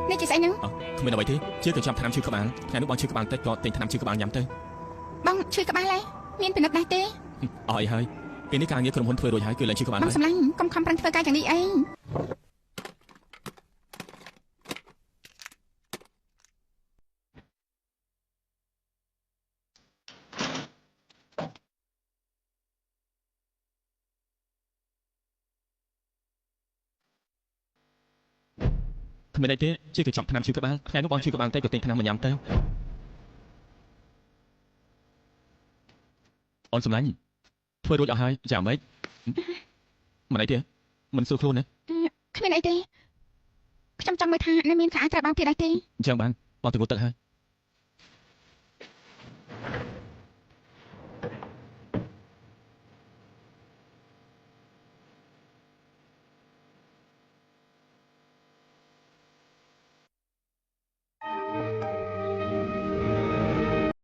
នេះជាស្អីហ្នឹងគ្មានអ្វីទេជាកញ្ចប់ថ្នាំឈឺក្បាលថ្ងៃនោះបងឈឺក្បាលតិចក៏ទិញថ្នាំឈឺក្បាលញ៉ាំទៅបងឈឺក្បាលហើយមានពិនិត្យដែរទេអស់អីហើយពេលនេះការងារក្រុមហ៊ុនធ្វើរួចហើយគឺឡើងឈឺក្បាលបងសម្លាញ់កុំខំប្រឹងធ្វើការយ៉ាងនេះអីគ្មានអីទេជាកញ្ចប់ថ្នាំឈឺក្បាលថ្ងៃនោះបងឈឺក្បាលតិចក៏ទិញថ្នាំមកញ៉ាំទៅអូនសម្លាញ់ធ្វើរួចអស់ហើយចាំម៉េចមិនអីទេមិនស្រួលខ្លួនទេគ្មានអីទេខ្ញុំចង់មើលថានៅមានខោអាវត្រូវបងទៀតដែរទេអញ្ចឹងបានបងទៅងូតទឹកហើយ